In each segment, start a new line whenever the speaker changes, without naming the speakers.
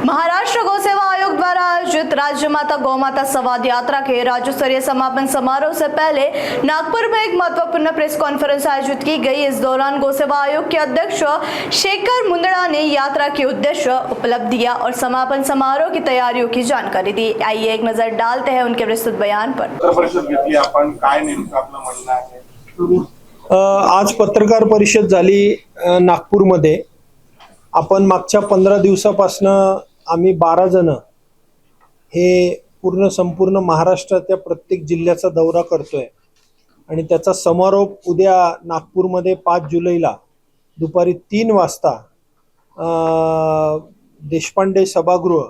महाराष्ट्र गौसेवा आयोग द्वारा आयोजित राज्य माता गौ माता संवाद यात्रा के राज्य स्तरीय समापन समारोह से पहले नागपुर में एक महत्वपूर्ण प्रेस कॉन्फ्रेंस आयोजित की गई। इस दौरान गौसेवा आयोग के अध्यक्ष शेखर मुंदड़ा ने यात्रा के उद्देश्य, उपलब्धियां और समापन समारोह की तैयारियों की जानकारी दी। आइए एक नजर डालते हैं उनके विस्तृत बयान पर।
आज पत्रकार परिषद झाली नागपूरमध्ये। आपण मागच्या 15 दिवसापासून आम्ही 12 जण हे संपूर्ण महाराष्ट्राच्या प्रत्येक जिल्ह्याचा दौरा करतोय आणि त्याचा समारोप उद्या नागपूरमध्ये 5 जुलैला दुपारी 3 वाजता देशपांडे सभागृह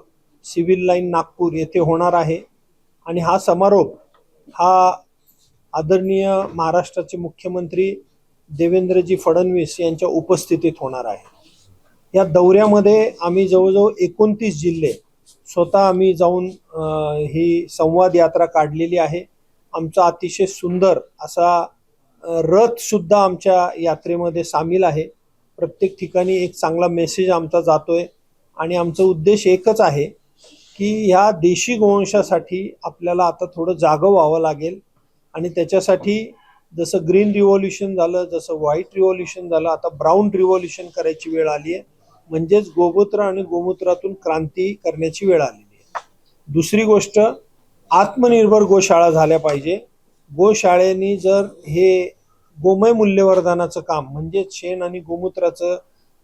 सिव्हिल लाईन नागपूर येथे होणार आहे। आणि हा समारोप आदरणीय महाराष्ट्राचे मुख्यमंत्री देवेंद्रजी फडणवीस यांच्या उपस्थितीत होणार आहे। या दौऱ्यामध्ये आम्ही जवळजवळ 29 जिल्हे स्वतः आम्ही जाऊन ही संवाद यात्रा काढलेली आहे। आमचा अतिशय सुंदर असा रथ सुद्धा आमच्या यात्रेमध्ये सामील आहे। प्रत्येक ठिकाणी एक चांगला मेसेज आमचा जातोय आणि आमचा उद्देश एकच आहे की ह्या देशी गोवंशासाठी आपल्याला आता थोडं जागं व्हावं लागेल आणि त्याच्यासाठी जसं ग्रीन रिव्होल्यूशन झालं, जसं व्हाईट रिव्होल्यूशन झालं, आता ब्राऊन रिव्होल्यूशन करायची वेळ आली आहे। म्हणजेच गोमूत्र आणि गोमूत्रातून क्रांती करण्याची वेळ आलेली आहे। दुसरी गोष्ट, आत्मनिर्भर गोशाळा झाल्या पाहिजे। गोशाळेनी जर हे गोमय मूल्यवर्धनाचं काम म्हणजे शेण आणि गोमूत्राचं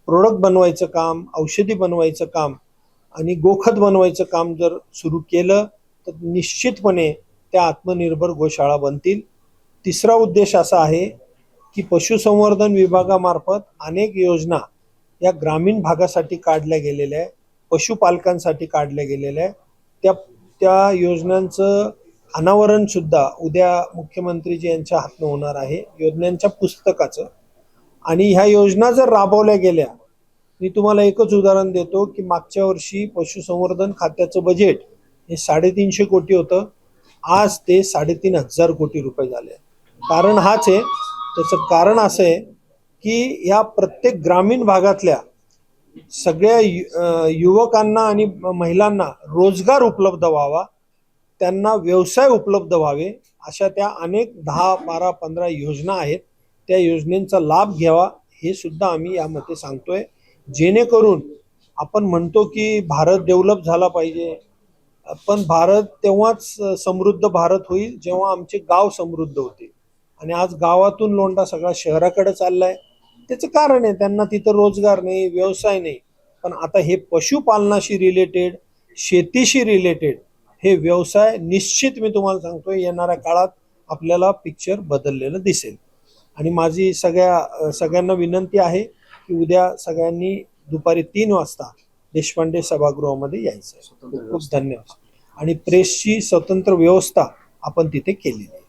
प्रोडक्ट बनवायचं काम, औषधी बनवायचं काम आणि गोखत बनवायचं काम जर सुरू केलं तर निश्चितपणे त्या आत्मनिर्भर गोशाळा बनतील। तिसरा उद्देश असा आहे की पशुसंवर्धन विभागामार्फत अनेक योजना या ग्रामीण भागासाठी काढल्या गेलेल्या आहे, पशुपालकांसाठी काढल्या गेलेल्या आहे। त्या योजनांचं अनावरण सुद्धा उद्या मुख्यमंत्रीजी यांच्या हातून होणार आहे, योजनांच्या पुस्तकाचं। आणि ह्या योजना जर राबवल्या गेल्या, मी तुम्हाला एकच उदाहरण देतो की मागच्या वर्षी पशुसंवर्धन खात्याचं बजेट हे 350 कोटी होतं, आज ते 3,500 कोटी रुपये झाले। कारण हाच आहे, त्याचं कारण असं आहे की या प्रत्येक ग्रामीण भागातल्या सगळ्या युवकांना आणि महिलांना रोजगार उपलब्ध व्हावा, त्यांना व्यवसाय उपलब्ध व्हावे, अशा त्या अनेक 10, 12, 15 योजना आहेत। त्या योजनेचा लाभ घ्यावा हे सुद्धा आम्ही यामध्ये सांगतोय, जेणेकरून आपण म्हणतो की भारत डेव्हलप झाला पाहिजे, पण भारत तेव्हाच समृद्ध भारत होईल जेव्हा आमचे गाव समृद्ध होतील। आणि आज गावातून लोंढा सगळा शहराकडे चाललाय। त्याचं कारण आहे त्यांना तिथं रोजगार नाही, व्यवसाय नाही। पण आता हे पशुपालनाशी रिलेटेड, शेतीशी रिलेटेड हे व्यवसाय निश्चित मी तुम्हाला सांगतोय येणाऱ्या काळात आपल्याला पिक्चर बदललेलं दिसेल। आणि माझी सगळ्यांना विनंती आहे की उद्या सगळ्यांनी दुपारी 3 वाजता देशपांडे सभागृहामध्ये यायचं आहे। खूप धन्यवाद। आणि प्रेसची स्वतंत्र व्यवस्था आपण तिथे केलेली आहे।